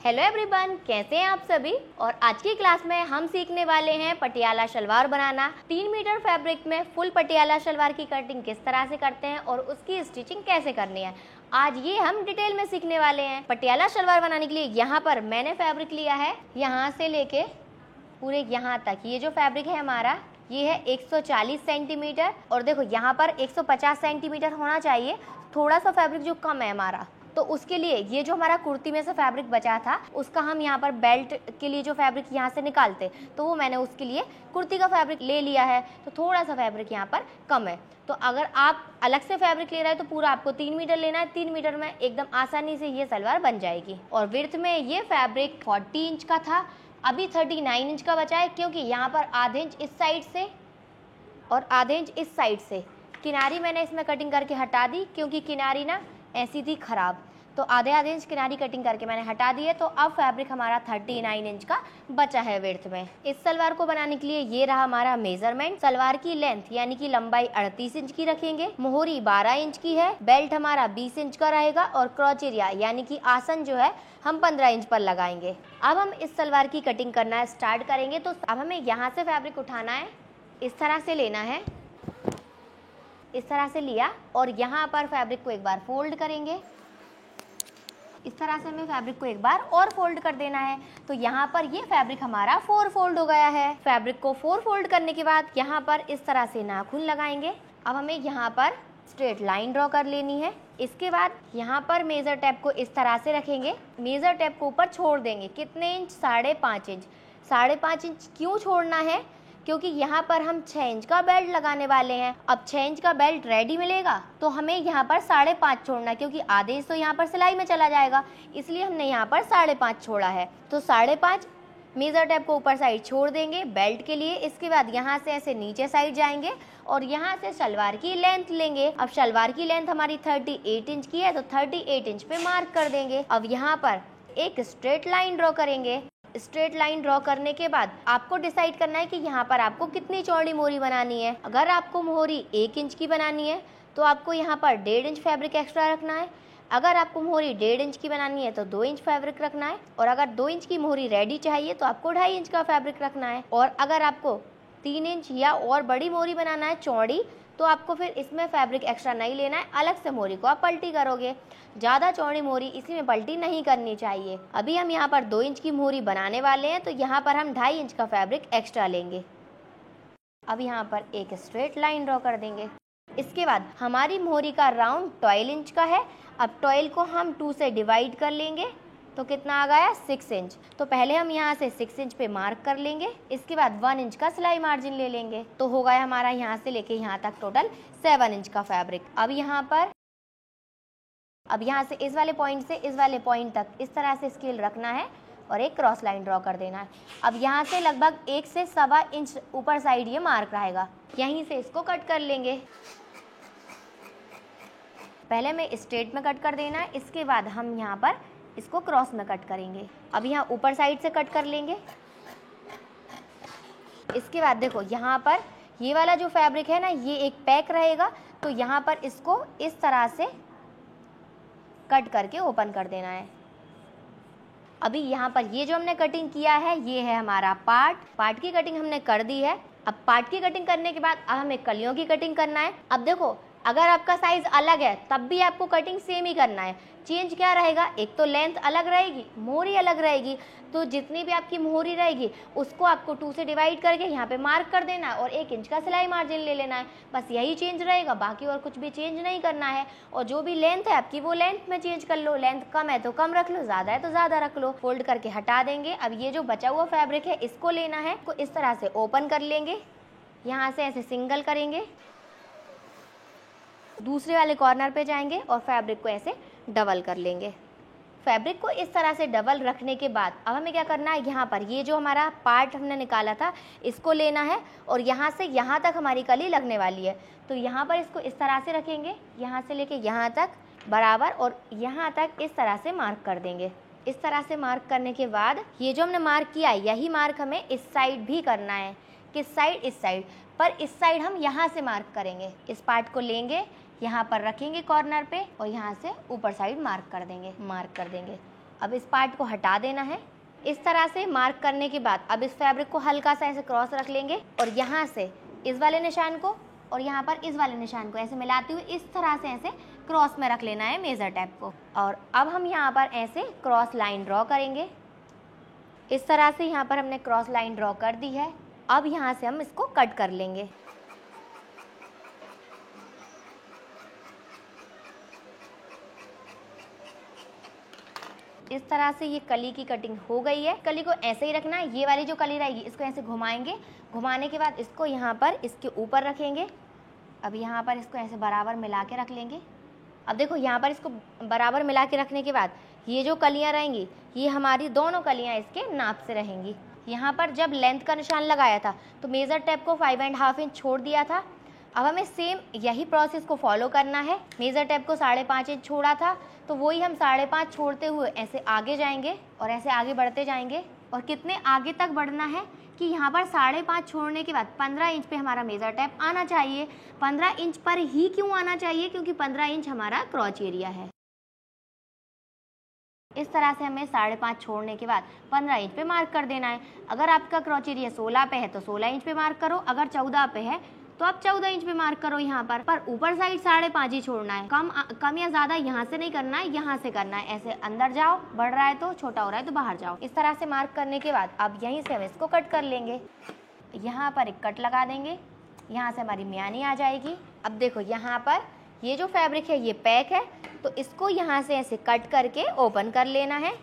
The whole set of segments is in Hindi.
हेलो एवरीवन, कैसे हैं आप सभी। और आज की क्लास में हम सीखने वाले हैं पटियाला शलवार बनाना। 3 मीटर फैब्रिक में फुल पटियाला शलवार की कटिंग किस तरह से करते हैं और उसकी स्टिचिंग कैसे करनी है, आज ये हम डिटेल में सीखने वाले हैं। पटियाला शलवार बनाने के लिए यहाँ पर मैंने फैब्रिक लिया है, यहाँ से लेके पूरे यहाँ तक। ये जो फैब्रिक है हमारा ये है 140 सेंटीमीटर और देखो यहाँ पर 150 सेंटीमीटर होना चाहिए। थोड़ा सा फैब्रिक जो कम है हमारा, तो उसके लिए ये जो हमारा कुर्ती में से फैब्रिक बचा था उसका हम यहाँ पर बेल्ट के लिए जो फैब्रिक यहाँ से निकालते, तो वो मैंने उसके लिए कुर्ती का फैब्रिक ले लिया है। तो थोड़ा सा फैब्रिक यहाँ पर कम है। तो अगर आप अलग से फैब्रिक ले रहे हैं तो पूरा आपको 3 मीटर लेना है। 3 मीटर में एकदम आसानी से ये सलवार बन जाएगी। और विड्थ में ये फैब्रिक 40 इंच का था, अभी 39 इंच का बचा है, क्योंकि यहाँ पर आधे इंच इस साइड से और आधे इंच इस साइड से किनारी मैंने इसमें कटिंग करके हटा दी, क्योंकि किनारी ना ऐसी थी खराब, तो आधे आधे इंच किनारी कटिंग करके मैंने हटा दी है। तो अब फैब्रिक हमारा 39 इंच का बचा है विड्थ में। इस सलवार को बनाने के लिए ये रहा हमारा मेजरमेंट। सलवार की लेंथ यानी कि लंबाई 38 इंच की रखेंगे, मोहरी 12 इंच की है, बेल्ट हमारा 20 इंच का रहेगा और क्रॉच एरिया यानी कि आसन जो है हम 15 इंच पर लगाएंगे। अब हम इस सलवार की कटिंग करना स्टार्ट करेंगे। तो अब हमें यहाँ से फैब्रिक उठाना है, इस तरह से लेना है, इस तरह से लिया और यहाँ पर फैब्रिक को एक बार फोल्ड करेंगे। इस तरह से हमें फैब्रिक को एक बार और फोल्ड कर देना है। तो यहाँ पर ये फैब्रिक हमारा 4 फोल्ड हो गया है। फैब्रिक को 4 फोल्ड करने के बाद यहाँ पर इस तरह से नाखून लगाएंगे। अब हमें यहाँ पर स्ट्रेट लाइन ड्रॉ कर लेनी है। इसके बाद यहाँ पर मेजर टेप को इस तरह से रखेंगे, मेजर टेप को ऊपर छोड़ देंगे। कितने इंच? 5.5 इंच। 5.5 इंच क्यों छोड़ना है? क्योंकि यहाँ पर हम 6 इंच का बेल्ट लगाने वाले हैं। अब 6 इंच का बेल्ट रेडी मिलेगा तो हमें यहाँ पर 5.5 छोड़ना, क्योंकि आधे इंच तो यहाँ पर सिलाई में चला जाएगा, इसलिए हमने यहाँ पर 5.5 छोड़ा है। तो 5.5 मेजर टेप को ऊपर साइड छोड़ देंगे बेल्ट के लिए। इसके बाद यहाँ से ऐसे नीचे साइड जाएंगे और यहाँ से सलवार की लेंथ लेंगे। अब सलवार की लेंथ हमारी 38 इंच की है, तो 38 इंच पे मार्क कर देंगे। अब यहाँ पर एक स्ट्रेट लाइन ड्रॉ करेंगे। स्ट्रेट लाइन ड्रॉ करने के बाद आपको डिसाइड करना है कि यहाँ पर आपको कितनी चौड़ी मोहरी बनानी है। अगर आपको मोहरी 1 इंच की बनानी है तो आपको यहाँ पर 1.5 इंच फैब्रिक एक्स्ट्रा रखना है। अगर आपको मोहरी 1.5 इंच की बनानी है तो 2 इंच फैब्रिक रखना है। और अगर 2 इंच की मोहरी रेडी चाहिए तो आपको 2.5 इंच का फैब्रिक रखना है। और अगर आपको 3 इंच या और बड़ी मोहरी बनाना है चौड़ी, तो आपको फिर इसमें फैब्रिक एक्स्ट्रा नहीं लेना है, अलग से मोहरी को आप पलटी करोगे। ज़्यादा चौड़ी मोहरी इसी में पलटी नहीं करनी चाहिए। अभी हम यहाँ पर 2 इंच की मोहरी बनाने वाले हैं, तो यहाँ पर हम 2.5 इंच का फैब्रिक एक्स्ट्रा लेंगे। अब यहाँ पर एक स्ट्रेट लाइन ड्रॉ कर देंगे। इसके बाद हमारी मोहरी का राउंड 12 इंच का है। अब 12 को हम 2 से डिवाइड कर लेंगे, तो कितना आ गया? 6 इंच। तो पहले हम यहाँ से 6 इंच पे मार्क कर लेंगे। इसके बाद 1 इंच का सिलाई मार्जिन ले लेंगे, तो हो गया हमारा यहाँ से लेके यहाँ तक टोटल 7 इंच का फैब्रिक। अब यहाँ से इस वाले पॉइंट से इस वाले पॉइंट तक इस तरह से स्केल रखना है और एक क्रॉस लाइन ड्रॉ कर देना है। अब यहाँ से लगभग 1 से 1.25 इंच ऊपर साइड ये मार्क रहेगा, यहीं से इसको कट कर लेंगे। पहले हमें स्ट्रेट में कट कर देना है, इसके बाद हम यहाँ पर इसको क्रॉस में कट करेंगे। अब यहाँ ऊपर साइड से कट कर लेंगे। इसके बाद देखो यहाँ पर ये वाला जो फैब्रिक है ना, ये एक पैक रहेगा, तो यहाँ पर इसको इस तरह से कट करके ओपन कर देना है। अभी यहाँ पर ये जो हमने कटिंग किया है ये है हमारा पार्ट की कटिंग हमने कर दी है। अब पार्ट की कटिंग करने के बाद अब हमें कलियों की कटिंग करना है। अब देखो, अगर आपका साइज अलग है तब भी आपको कटिंग सेम ही करना है। चेंज क्या रहेगा? एक तो लेंथ अलग रहेगी, मोहरी अलग रहेगी, तो जितनी भी आपकी मोहरी रहेगी उसको आपको 2 से डिवाइड करके यहाँ पे मार्क कर देना है और 1 इंच का सिलाई मार्जिन ले लेना है। बस यही चेंज रहेगा, बाकी और कुछ भी चेंज नहीं करना है। और जो भी लेंथ है आपकी वो लेंथ में चेंज कर लो। लेंथ कम है तो कम रख लो, ज़्यादा है तो ज़्यादा रख लो। फोल्ड करके हटा देंगे। अब ये जो बचा हुआ फैब्रिक है इसको लेना है, को इस तरह से ओपन कर लेंगे, यहाँ से ऐसे सिंगल करेंगे, दूसरे वाले कॉर्नर पे जाएंगे और फैब्रिक को ऐसे डबल कर लेंगे। फैब्रिक को इस तरह से डबल रखने के बाद अब हमें क्या करना है, यहाँ पर ये जो हमारा पार्ट हमने निकाला था इसको लेना है और यहाँ से यहाँ तक हमारी कली लगने वाली है। तो यहाँ पर इसको इस तरह से रखेंगे, यहाँ से लेके यहाँ तक बराबर और यहाँ तक इस तरह से मार्क कर देंगे। इस तरह से मार्क करने के बाद ये जो हमने मार्क किया यही मार्क हमें इस साइड भी करना है। किस साइड? इस साइड पर। इस साइड हम यहाँ से मार्क करेंगे। इस पार्ट को लेंगे, यहाँ पर रखेंगे कॉर्नर पे और यहाँ से ऊपर साइड मार्क कर देंगे। अब इस पार्ट को हटा देना है। इस तरह से मार्क करने के बाद अब इस फैब्रिक को हल्का सा ऐसे क्रॉस रख लेंगे और यहाँ से इस वाले निशान को और यहाँ पर इस वाले निशान को ऐसे मिलाते हुए इस तरह से ऐसे क्रॉस में रख लेना है मेजर टेप को। और अब हम यहाँ पर ऐसे क्रॉस लाइन ड्रॉ करेंगे। इस तरह से यहाँ पर हमने क्रॉस लाइन ड्रॉ कर दी है। अब यहाँ से हम इसको कट कर लेंगे। इस तरह से ये कली की कटिंग हो गई है। कली को ऐसे ही रखना है। ये वाली जो कली रहेगी इसको ऐसे घुमाएंगे। घुमाने के बाद इसको यहाँ पर इसके ऊपर रखेंगे। अब यहाँ पर इसको ऐसे बराबर मिला के रख लेंगे। अब देखो यहाँ पर इसको बराबर मिला के रखने के बाद ये जो कलियाँ रहेंगी ये हमारी दोनों कलियाँ इसके नाप से रहेंगी। यहाँ पर जब लेंथ का निशान लगाया था तो मेज़र टेप को 5.5 इंच छोड़ दिया था। अब हमें सेम यही प्रोसेस को फॉलो करना है। मेज़र टेप को 5.5 इंच छोड़ा था तो वही हम 5.5 छोड़ते हुए ऐसे आगे जाएंगे और ऐसे आगे बढ़ते जाएंगे। और कितने आगे तक बढ़ना है कि यहाँ पर 5.5 छोड़ने के बाद 15 इंच पे हमारा मेज़र टेप आना चाहिए। 15 इंच पर ही क्यों आना चाहिए? क्योंकि 15 इंच हमारा क्रॉच एरिया है। इस तरह से हमें 5.5 छोड़ने के बाद 15 इंच पे मार्क कर देना है। अगर आपका क्रॉच एरिया 16 पे है तो 16 इंच पे मार्क करो। अगर 14 पे है तो आप 14 इंच पे मार्क करो। यहाँ पर ऊपर साइड 5.5 ही छोड़ना है। कम या ज़्यादा यहाँ से नहीं करना है, यहाँ से करना है। ऐसे अंदर जाओ, बढ़ रहा है तो, छोटा हो रहा है तो बाहर जाओ। इस तरह से मार्क करने के बाद अब यहीं से हम इसको कट कर लेंगे। यहाँ पर एक कट लगा देंगे। यहाँ से हमारी म्यानी आ जाएगी। अब देखो यहाँ पर ये जो फैब्रिक है ये पैक है तो इसको यहाँ से ऐसे कट करके ओपन कर लेना है।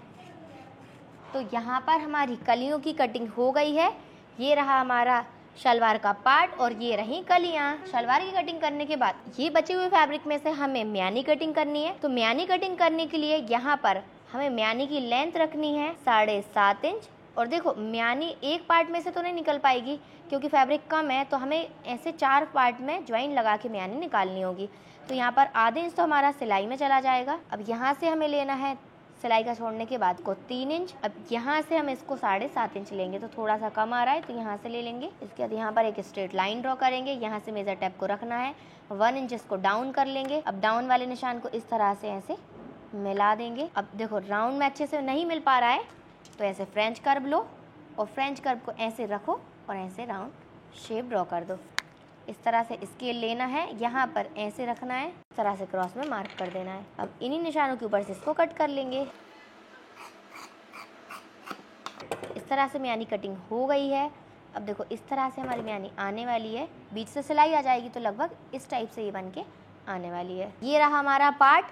तो यहाँ पर हमारी कलियों की कटिंग हो गई है। ये रहा हमारा शलवार का पार्ट और ये रही कलियाँ। शलवार की कटिंग करने के बाद ये बचे हुए फैब्रिक में से हमें म्यानी कटिंग करनी है। तो म्यानी कटिंग करने के लिए यहाँ पर हमें म्यानी की लेंथ रखनी है 7.5 इंच। और देखो म्यानी एक पार्ट में से तो नहीं निकल पाएगी क्योंकि फैब्रिक कम है, तो हमें ऐसे 4 पार्ट में ज्वाइन लगा के म्यानी निकालनी होगी। तो यहाँ पर आधे इंच तो हमारा सिलाई में चला जाएगा। अब यहाँ से हमें लेना है सिलाई का छोड़ने के बाद को 3 इंच। अब यहाँ से हम इसको 7.5 इंच लेंगे तो थोड़ा सा कम आ रहा है तो यहाँ से ले लेंगे। इसके बाद यहाँ पर एक स्ट्रेट लाइन ड्रॉ करेंगे। यहाँ से मेजर टेप को रखना है 1 इंच, इसको डाउन कर लेंगे। अब डाउन वाले निशान को इस तरह से ऐसे मिला देंगे। अब देखो राउंड में अच्छे से नहीं मिल पा रहा है तो ऐसे फ्रेंच कर्व लो और फ्रेंच कर्व को ऐसे रखो और ऐसे राउंड शेप ड्रॉ कर दो। इस तरह से स्केल लेना है, यहाँ पर ऐसे रखना है, इस तरह से क्रॉस में मार्क कर देना है। अब इन्हीं निशानों के ऊपर से इसको कट कर लेंगे। इस तरह से म्यानी कटिंग हो गई है। अब देखो इस तरह से हमारी म्यानी आने वाली है। बीच से सिलाई आ जाएगी तो लगभग इस टाइप से ये बन के आने वाली है। ये रहा हमारा पार्ट,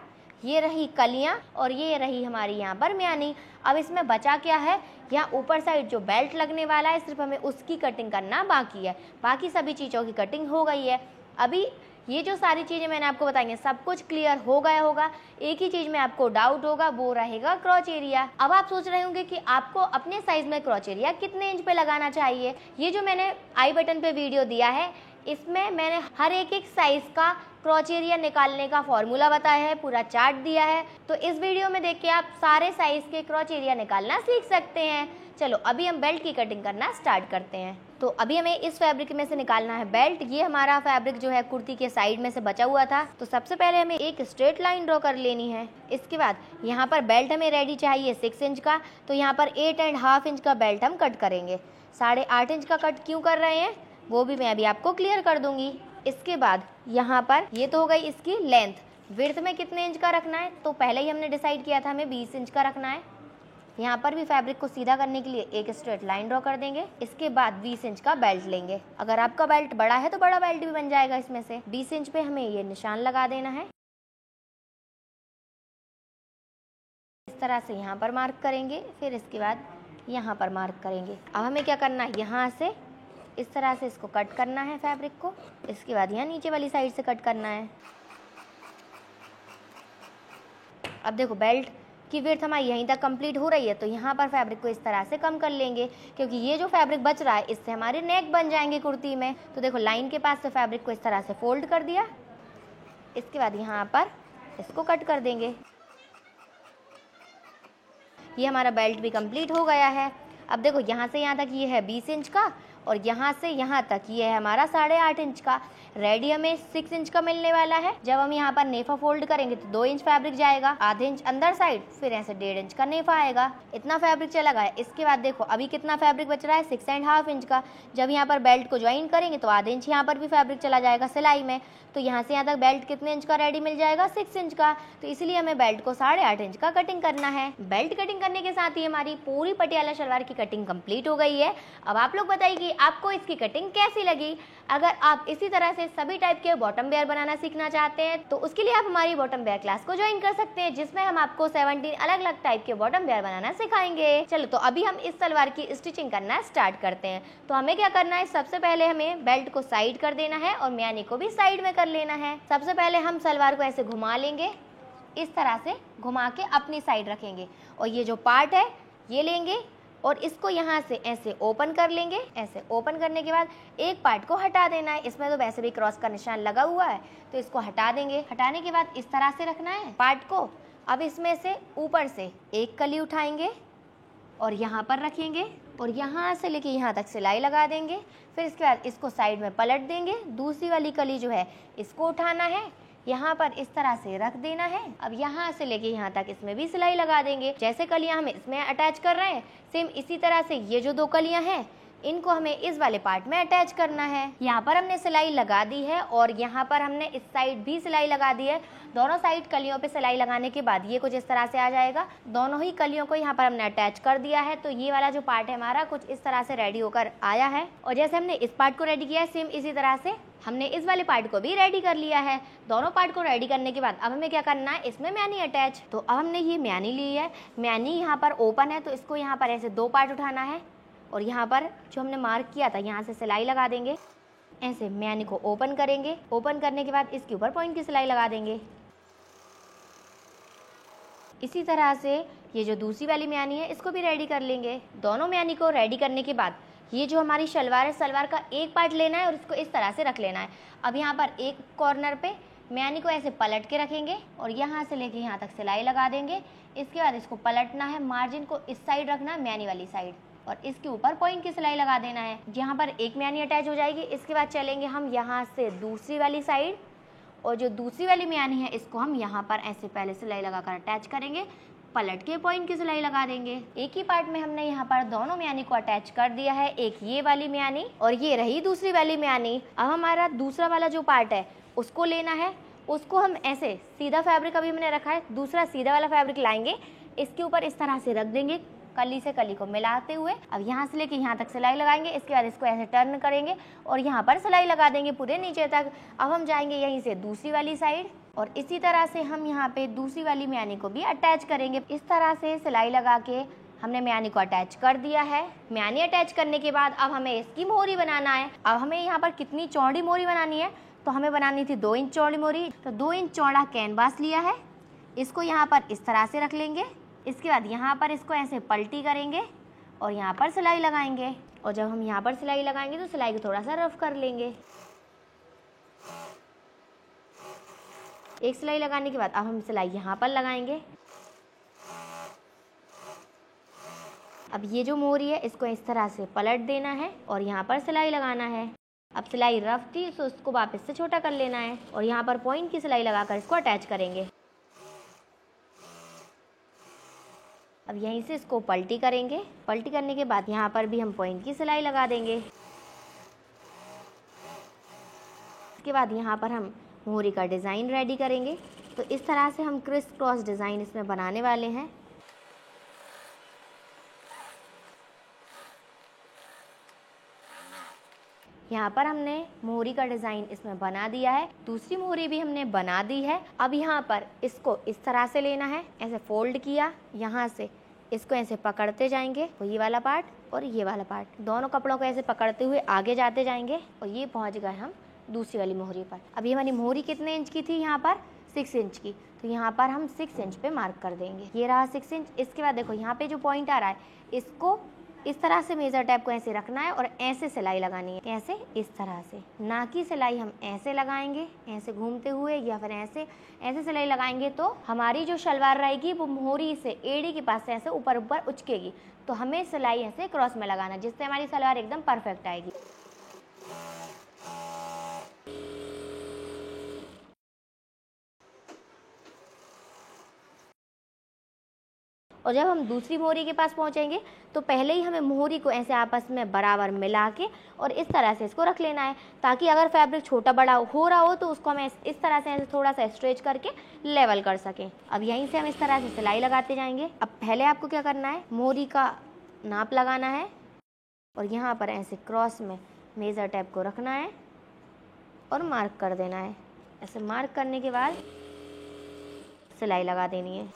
ये रही कलियाँ और ये रही हमारी यहाँ पर म्यानी। अब इसमें बचा क्या है? यहाँ ऊपर साइड जो बेल्ट लगने वाला है सिर्फ हमें उसकी कटिंग करना बाकी है। बाकी सभी चीज़ों की कटिंग हो गई है। अभी ये जो सारी चीज़ें मैंने आपको बताई हैं सब कुछ क्लियर हो गया होगा। एक ही चीज़ में आपको डाउट होगा, वो रहेगा क्रॉच एरिया। अब आप सोच रहे होंगे कि आपको अपने साइज़ में क्रॉच एरिया कितने इंच पे लगाना चाहिए। ये जो मैंने आई बटन पे वीडियो दिया है इसमें मैंने हर एक साइज़ का क्रॉच एरिया निकालने का फॉर्मूला बताया है, पूरा चार्ट दिया है। तो इस वीडियो में देख के आप सारे साइज़ के क्रॉच एरिया निकालना सीख सकते हैं। चलो अभी हम बेल्ट की कटिंग करना स्टार्ट करते हैं। तो अभी हमें इस फैब्रिक में से निकालना है बेल्ट। ये हमारा फैब्रिक जो है कुर्ती के साइड में से बचा हुआ था। तो सबसे पहले हमें एक स्ट्रेट लाइन ड्रॉ कर लेनी है। इसके बाद यहाँ पर बेल्ट हमें रेडी चाहिए 6 इंच का, तो यहाँ पर 8.5 इंच का बेल्ट हम कट करेंगे। 8.5 इंच का कट क्यों कर रहे हैं वो भी मैं अभी आपको क्लियर कर दूंगी। इसके बाद यहाँ पर ये तो हो गई इसकी लेंथ। विड्थ में कितने इंच का रखना है तो पहले ही हमने डिसाइड किया था हमें 20 इंच का रखना है। यहाँ पर भी फैब्रिक को सीधा करने के लिए एक स्ट्रेट लाइन ड्रॉ कर देंगे। इसके बाद 20 इंच का बेल्ट लेंगे। अगर आपका बेल्ट बड़ा है तो बड़ा बेल्ट भी बन जाएगा इसमें से। 20 इंच पे हमें ये निशान लगा देना है। इस तरह से यहाँ पर मार्क करेंगे, फिर इसके बाद यहाँ पर मार्क करेंगे। अब हमें क्या करना है, यहाँ से इस तरह से इसको कट करना है फैब्रिक को। इसके बाद यहाँ नीचे वाली साइड से कट करना है। अब देखो बेल्ट की विड्थ हमारी यहीं तक कंप्लीट हो रही है, तो यहाँ पर फैब्रिक को इस तरह से कम कर लेंगे क्योंकि ये जो फैब्रिक बच रहा है इससे हमारे नेक बन जाएंगे कुर्ती में। तो देखो लाइन के पास से फैब्रिक को इस तरह से फोल्ड कर दिया। इसके बाद यहाँ पर इसको कट कर देंगे। ये हमारा बेल्ट भी कंप्लीट हो गया है। अब देखो यहाँ से यहाँ तक ये है 20 इंच का और यहाँ से यहाँ तक ये है हमारा 8.5 इंच का। रेडी हमें 6 इंच का मिलने वाला है। जब हम यहाँ पर नेफा फोल्ड करेंगे तो 2 इंच फैब्रिक जाएगा, आधे इंच अंदर साइड, फिर ऐसे 1.5 इंच का नेफा आएगा। इतना फैब्रिक चला गया। इसके बाद देखो अभी कितना फैब्रिक बच रहा है, 6.5 इंच का। जब यहाँ पर बेल्ट को ज्वाइन करेंगे तो आधे इंच यहाँ पर भी फैब्रिक चला जाएगा सिलाई में, तो यहाँ से यहाँ तक बेल्ट कितने इंच का रेडी मिल जाएगा, 6 इंच का। तो इसलिए हमें बेल्ट को 8.5 इंच का कटिंग करना है। बेल्ट कटिंग करने के साथ ही हमारी पूरी पटियाला शलवार की कटिंग कंप्लीट हो गई है। अब आप लोग बताइए कि आपको इसकी कटिंग कैसी लगी। अगर आप इसी तरह से सभी टाइप के बॉटम वेयर बनाना सीखना चाहते हैं तो उसके लिए आप हमारी बॉटम वेयर क्लास को ज्वाइन कर सकते हैं, जिसमें हम आपको 17 अलग अलग टाइप के बॉटम वेयर बनाना सिखाएंगे। चलो तो अभी हम इस सलवार की स्टिचिंग करना स्टार्ट करते हैं। तो हमें क्या करना है, सबसे पहले हमें बेल्ट को साइड कर देना है और म्यानी को भी साइड में कर लेना है। सबसे पहले हम सलवार को ऐसे घुमा लेंगे, इस तरह से घुमा के अपनी साइड रखेंगे और ये जो पार्ट है ये लेंगे और इसको यहाँ से ऐसे ओपन कर लेंगे। ऐसे ओपन करने के बाद एक पार्ट को हटा देना है। इसमें तो वैसे भी क्रॉस का निशान लगा हुआ है तो इसको हटा देंगे। हटाने के बाद इस तरह से रखना है पार्ट को। अब इसमें से ऊपर से एक कली उठाएंगे और यहाँ पर रखेंगे और यहाँ से लेके यहाँ तक सिलाई लगा देंगे। फिर इसके बाद इसको साइड में पलट देंगे। दूसरी वाली कली जो है इसको उठाना है, यहाँ पर इस तरह से रख देना है। अब यहाँ से लेके यहाँ तक इसमें भी सिलाई लगा देंगे। जैसे कलियाँ हम इसमें अटैच कर रहे हैं सेम इसी तरह से ये जो 2 कलियाँ हैं इनको हमें इस वाले पार्ट में अटैच करना है। यहाँ पर हमने सिलाई लगा दी है और यहाँ पर हमने इस साइड भी सिलाई लगा दी है। दोनों साइड कलियों पे सिलाई लगाने के बाद ये कुछ इस तरह से आ जाएगा। दोनों ही कलियों को यहाँ पर हमने अटैच कर दिया है। तो ये वाला जो पार्ट है हमारा कुछ इस तरह से रेडी होकर आया है। और जैसे हमने इस पार्ट को रेडी किया है सेम इसी तरह से हमने इस वाले पार्ट को भी रेडी कर लिया है। दोनों पार्ट को रेडी करने के बाद अब हमें क्या करना है, इसमें म्यानी अटैच। तो अब हमने ये म्यानी ली है। म्यानी यहाँ पर ओपन है तो इसको यहाँ पर ऐसे 2 पार्ट उठाना है और यहाँ पर जो हमने मार्क किया था यहाँ से सिलाई लगा देंगे। ऐसे म्यानी को ओपन करेंगे। ओपन करने के बाद इसके ऊपर पॉइंट की सिलाई लगा देंगे। इसी तरह से ये जो दूसरी वाली म्यानी है इसको भी रेडी कर लेंगे। दोनों म्यानी को रेडी करने के बाद ये जो हमारी शलवार है, सलवार का एक पार्ट लेना है और इसको इस तरह से रख लेना है। अब यहाँ पर एक कॉर्नर पे म्यानी को ऐसे पलट के रखेंगे और यहाँ से लेके यहाँ तक सिलाई लगा देंगे। इसके बाद इसको पलटना है, मार्जिन को इस साइड रखना है म्यानी वाली साइड और इसके ऊपर पॉइंट की सिलाई लगा देना है। यहाँ पर एक म्यानी अटैच हो जाएगी। इसके बाद चलेंगे हम यहाँ से दूसरी वाली साइड और जो दूसरी वाली म्यानी है इसको हम यहाँ पर ऐसे पहले सिलाई लगाकर अटैच करेंगे, पलट के पॉइंट की सिलाई लगा देंगे। एक ही पार्ट में हमने यहाँ पर दोनों म्यानी को अटैच कर दिया है, एक ये वाली म्यानी और ये रही दूसरी वाली म्यानी। अब हमारा दूसरा वाला जो पार्ट है उसको लेना है। उसको हम ऐसे सीधा फैब्रिक अभी हमने रखा है, दूसरा सीधा वाला फैब्रिक लाएंगे, इसके ऊपर इस तरह से रख देंगे कली से कली को मिलाते हुए। अब यहाँ से लेके यहाँ तक सिलाई लगाएंगे। इसके बाद इसको ऐसे टर्न करेंगे और यहाँ पर सिलाई लगा देंगे पूरे नीचे तक। अब हम जाएंगे यहीं से दूसरी वाली साइड और इसी तरह से हम यहाँ पे दूसरी वाली म्यानी को भी अटैच करेंगे। इस तरह से सिलाई लगा के हमने म्यानी को अटैच कर दिया है। म्यानी अटैच करने के बाद अब हमें इसकी मोहरी बनाना है। अब हमें यहाँ पर कितनी चौड़ी मोहरी बनानी है, तो हमें बनानी थी 2 इंच चौड़ी मोहरी। तो 2 इंच चौड़ा कैनवास लिया है, इसको यहाँ पर इस तरह से रख लेंगे। इसके बाद यहाँ पर इसको ऐसे पलटी करेंगे और यहाँ पर सिलाई लगाएंगे और जब हम यहाँ पर सिलाई लगाएंगे तो सिलाई को थोड़ा सा रफ कर लेंगे। एक सिलाई लगाने के बाद अब हम सिलाई यहाँ पर लगाएंगे। अब ये जो मोहरी है इसको इस तरह से पलट देना है और यहाँ पर सिलाई लगाना है। अब सिलाई रफ थी तो उसको वापस से छोटा कर लेना है और यहाँ पर पॉइंट की सिलाई लगाकर इसको अटैच करेंगे। अब यहीं से इसको पलटी करेंगे। पलटी करने के बाद यहाँ पर भी हम पॉइंट की सिलाई लगा देंगे। इसके बाद यहाँ पर हम मोहरी का डिज़ाइन रेडी करेंगे। तो इस तरह से हम क्रिस क्रॉस डिज़ाइन इसमें बनाने वाले हैं। यहाँ पर हमने मोहरी का डिज़ाइन इसमें बना दिया है। दूसरी मोहरी भी हमने बना दी है। अब यहाँ पर इसको इस तरह से लेना है, ऐसे फोल्ड किया, यहाँ से इसको ऐसे पकड़ते जाएंगे और ये वाला पार्ट और ये वाला पार्ट, दोनों कपड़ों को ऐसे पकड़ते हुए आगे जाते जाएंगे और ये पहुँच गए हम दूसरी वाली मोहरी पर। अब ये हमारी मोहरी कितने इंच की थी, यहाँ पर 6 इंच की, तो यहाँ पर हम 6 इंच पे मार्क कर देंगे। ये रहा 6 इंच। इसके बाद देखो यहाँ पे जो पॉइंट आ रहा है इसको इस तरह से मेजर टेप को ऐसे रखना है और ऐसे सिलाई लगानी है, ऐसे इस तरह से, ना कि सिलाई हम ऐसे लगाएंगे ऐसे घूमते हुए या फिर ऐसे सिलाई लगाएंगे तो हमारी जो शलवार रहेगी वो मोहरी से एड़ी के पास से ऐसे ऊपर ऊपर उचकेगी। तो हमें सिलाई ऐसे क्रॉस में लगाना, जिससे हमारी सलवार एकदम परफेक्ट आएगी। और जब हम दूसरी मोहरी के पास पहुंचेंगे तो पहले ही हमें मोहरी को ऐसे आपस में बराबर मिला के और इस तरह से इसको रख लेना है, ताकि अगर फैब्रिक छोटा बड़ा हो रहा हो तो उसको हम इस तरह से ऐसे थोड़ा सा स्ट्रेच करके लेवल कर सकें। अब यहीं से हम इस तरह से सिलाई लगाते जाएंगे। अब पहले आपको क्या करना है, मोहरी का नाप लगाना है और यहाँ पर ऐसे क्रॉस में मेज़र टेप को रखना है और मार्क कर देना है। ऐसे मार्क करने के बाद सिलाई लगा देनी है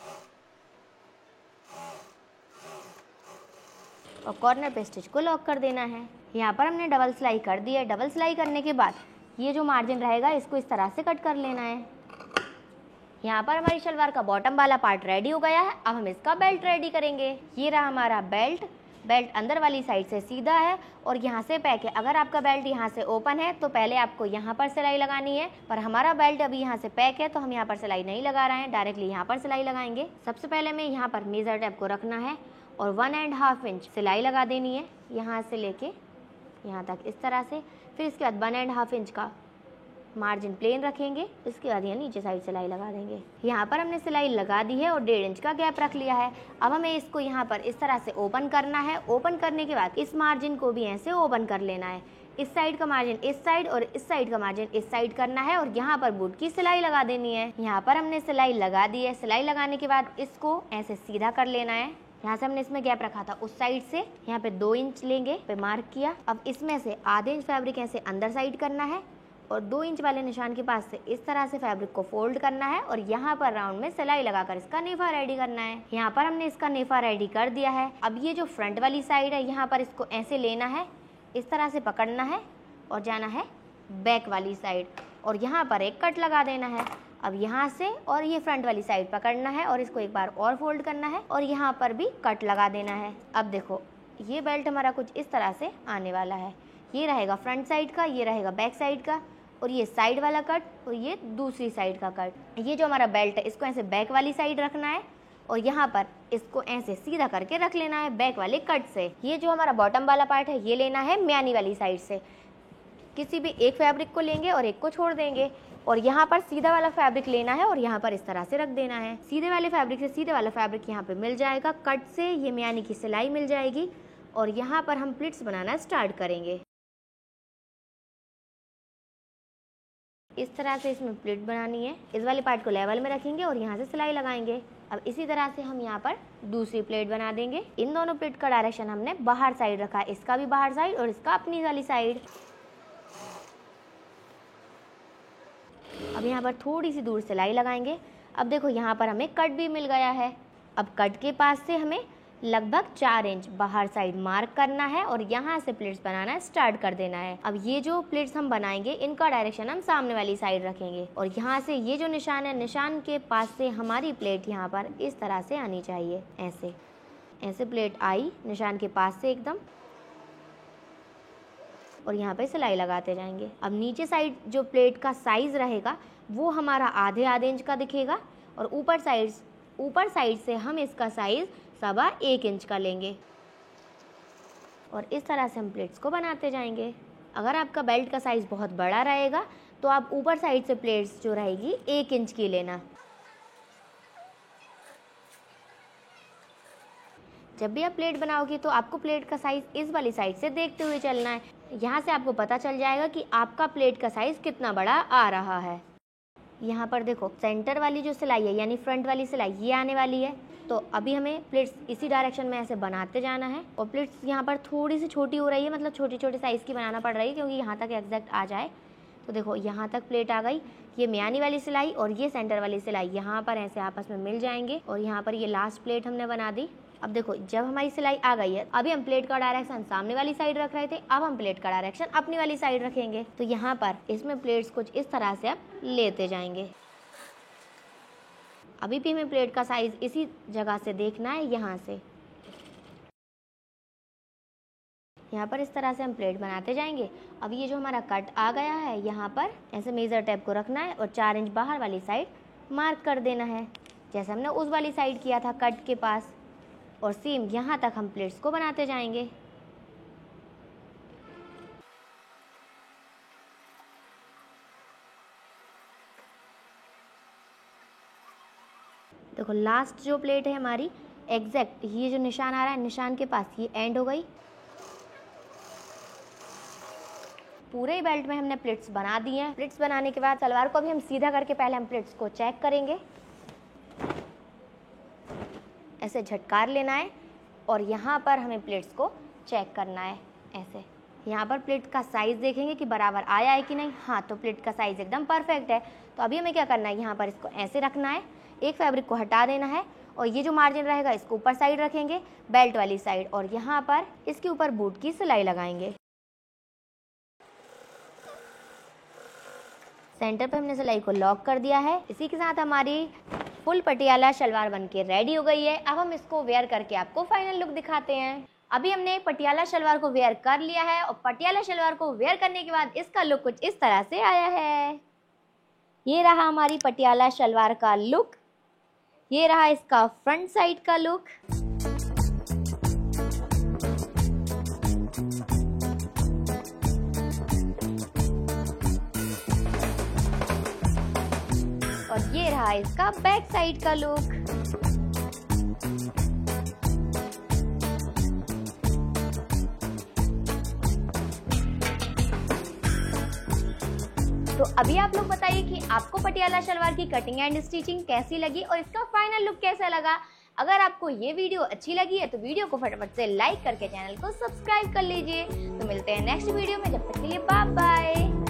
और कॉर्नर पे स्टिच को लॉक कर देना है। यहाँ पर हमने डबल सिलाई कर दी है। डबल सिलाई करने के बाद ये जो मार्जिन रहेगा इसको इस तरह से कट कर लेना है। यहाँ पर हमारी शलवार का बॉटम वाला पार्ट रेडी हो गया है। अब हम इसका बेल्ट रेडी करेंगे। ये रहा हमारा बेल्ट। बेल्ट अंदर वाली साइड से सीधा है और यहाँ से पैक है। अगर आपका बेल्ट यहाँ से ओपन है तो पहले आपको यहाँ पर सिलाई लगानी है, पर हमारा बेल्ट अभी यहाँ से पैक है तो हम यहाँ पर सिलाई नहीं लगा रहे हैं, डायरेक्टली यहाँ पर सिलाई लगाएंगे। सबसे पहले हमें यहाँ पर मेजर टेप को रखना है और 1.5 इंच सिलाई लगा देनी है, यहाँ से लेके यहाँ तक इस तरह से। फिर इसके बाद 1.5 इंच का मार्जिन प्लेन रखेंगे, इसके बाद यहाँ नीचे साइड सिलाई लगा देंगे। यहाँ पर हमने सिलाई लगा दी है और 1.5 इंच का गैप रख लिया है। अब हमें इसको यहाँ पर इस तरह से ओपन करना है। ओपन करने के बाद इस मार्जिन को भी ऐसे ओपन कर लेना है। इस साइड का मार्जिन इस साइड और इस साइड का मार्जिन इस साइड करना है और यहाँ पर बूट की सिलाई लगा देनी है। यहाँ पर हमने सिलाई लगा दी है। सिलाई लगाने के बाद इसको ऐसे सीधा कर लेना है। यहाँ से हमने इसमें गैप रखा था उस साइड से, यहाँ पे 2 इंच लेंगे, पे मार्क किया। अब इसमें से आधे इंच फैब्रिक ऐसे अंदर साइड करना है और 2 इंच वाले निशान के पास से इस तरह से फैब्रिक को फोल्ड करना है और यहाँ पर राउंड में सिलाई लगाकर इसका नेफा रेडी करना है। यहाँ पर हमने इसका नेफा रेडी कर दिया है। अब ये जो फ्रंट वाली साइड है यहाँ पर इसको ऐसे लेना है, इस तरह से पकड़ना है और जाना है बैक वाली साइड और यहाँ पर एक कट लगा देना है। अब यहाँ से और ये फ्रंट वाली साइड पकड़ना है और इसको एक बार और फोल्ड करना है और यहाँ पर भी कट लगा देना है। अब देखो ये बेल्ट हमारा कुछ इस तरह से आने वाला है। ये रहेगा फ्रंट साइड का, ये रहेगा बैक साइड का और ये साइड वाला कट और ये दूसरी साइड का कट। ये जो हमारा बेल्ट है इसको ऐसे बैक वाली साइड रखना है और यहाँ पर इसको ऐसे सीधा करके रख लेना है बैक वाले कट से। ये जो हमारा बॉटम वाला पार्ट है ये लेना है म्यानी वाली साइड से। किसी भी एक फैब्रिक को लेंगे और एक को छोड़ देंगे और यहाँ पर सीधा वाला फैब्रिक लेना है और यहाँ पर इस तरह से रख देना है। सीधे वाले फैब्रिक से सीधे वाला फैब्रिक यहाँ पे मिल जाएगा, कट से ये म्यानी की सिलाई मिल जाएगी और यहाँ पर हम प्लिट्स बनाना स्टार्ट करेंगे। इस तरह से इसमें प्लिट बनानी है। इस वाले पार्ट को लेवल में रखेंगे और यहाँ से सिलाई लगाएंगे। अब इसी तरह से हम यहाँ पर दूसरी प्लेट बना देंगे। इन दोनों प्लेट का डायरेक्शन हमने बाहर साइड रखा है, इसका भी बाहर साइड और इसका अपनी वाली साइड। अब यहाँ पर थोड़ी सी दूर सिलाई लगाएंगे। अब देखो यहाँ पर हमें कट भी मिल गया है। अब कट के पास से हमें लगभग 4 इंच बाहर साइड मार्क करना है और यहाँ से प्लेट्स बनाना स्टार्ट कर देना है। अब ये जो प्लेट्स हम बनाएंगे इनका डायरेक्शन हम सामने वाली साइड रखेंगे और यहाँ से ये जो निशान है, निशान के पास से हमारी प्लेट यहाँ पर इस तरह से आनी चाहिए। ऐसे ऐसे प्लेट आई निशान के पास से एकदम और यहाँ पे सिलाई लगाते जाएंगे। अब नीचे साइड जो प्लेट का साइज रहेगा वो हमारा आधे इंच का दिखेगा और ऊपर साइड से हम इसका साइज 1.25 इंच का लेंगे और इस तरह से हम प्लेट्स को बनाते जाएंगे। अगर आपका बेल्ट का साइज बहुत बड़ा रहेगा तो आप ऊपर साइड से प्लेट्स जो रहेगी 1 इंच की लेना। जब भी आप प्लेट बनाओगे तो आपको प्लेट का साइज इस वाली साइड से देखते हुए चलना है। यहाँ से आपको पता चल जाएगा कि आपका प्लेट का साइज कितना बड़ा आ रहा है। यहाँ पर देखो सेंटर वाली जो सिलाई है यानी फ्रंट वाली सिलाई ये आने वाली है, तो अभी हमें प्लेट्स इसी डायरेक्शन में ऐसे बनाते जाना है। और प्लेट्स यहाँ पर थोड़ी सी छोटी हो रही है, मतलब छोटी छोटी साइज़ की बनाना पड़ रही है क्योंकि यहाँ तक एग्जैक्ट आ जाए। तो देखो यहाँ तक प्लेट आ गई। ये म्यानी वाली सिलाई और ये सेंटर वाली सिलाई यहाँ पर ऐसे आपस में मिल जाएंगे और यहाँ पर ये लास्ट प्लेट हमने बना दी। अब देखो जब हमारी सिलाई आ गई है, अभी हम प्लेट का डायरेक्शन सामने वाली साइड रख रहे थे, अब हम प्लेट का डायरेक्शन अपनी वाली साइड रखेंगे। तो यहाँ पर इसमें प्लेट्स कुछ इस तरह से अब लेते जाएंगे। अभी भी हमें प्लेट का साइज इसी जगह से देखना है, यहाँ से। यहाँ पर इस तरह से हम प्लेट बनाते जाएंगे। अब ये जो हमारा कट आ गया है, यहाँ पर ऐसे मेज़र टेप को रखना है और 4 इंच बाहर वाली साइड मार्क कर देना है, जैसे हमने उस वाली साइड किया था कट के पास। और सेम यहाँ तक हम प्लेट्स को बनाते जाएंगे। देखो लास्ट जो प्लेट है हमारी, एग्जैक्ट ये जो निशान आ रहा है निशान के पास, ये एंड हो गई। पूरे बेल्ट में हमने प्लेट्स बना दी हैं। प्लेट्स बनाने के बाद सलवार को भी हम सीधा करके पहले हम प्लेट्स को चेक करेंगे। ऐसे झटकार लेना है और यहाँ पर हमें प्लेट्स को चेक करना है। ऐसे यहाँ पर प्लेट का साइज़ देखेंगे कि बराबर आया है कि नहीं। हाँ, तो प्लेट का साइज़ एकदम परफेक्ट है। तो अभी हमें क्या करना है, यहाँ पर इसको ऐसे रखना है, एक फैब्रिक को हटा देना है और ये जो मार्जिन रहेगा इसको ऊपर साइड रखेंगे, बेल्ट वाली साइड, और यहाँ पर इसके ऊपर बूट की सिलाई लगाएंगे। सेंटर पे हमने सिलाई को लॉक कर दिया है। इसी के साथ हमारी फुल पटियाला शलवार बनके रेडी हो गई है। अब हम इसको वेयर करके आपको फाइनल लुक दिखाते हैं। अभी हमने पटियाला शलवार को वेयर कर लिया है और पटियाला शलवार को वेयर करने के बाद इसका लुक कुछ इस तरह से आया है। ये रहा हमारी पटियाला शलवार का लुक। ये रहा इसका फ्रंट साइड का लुक। और ये रहा इसका बैक साइड का लुक। तो अभी आप लोग बताइए कि आपको पटियाला शलवार की कटिंग एंड स्टिचिंग कैसी लगी और इसका फाइनल लुक कैसा लगा। अगर आपको ये वीडियो अच्छी लगी है तो वीडियो को फटाफट से लाइक करके चैनल को सब्सक्राइब कर लीजिए। तो मिलते हैं नेक्स्ट वीडियो में, जब तक के लिए बाय बाय।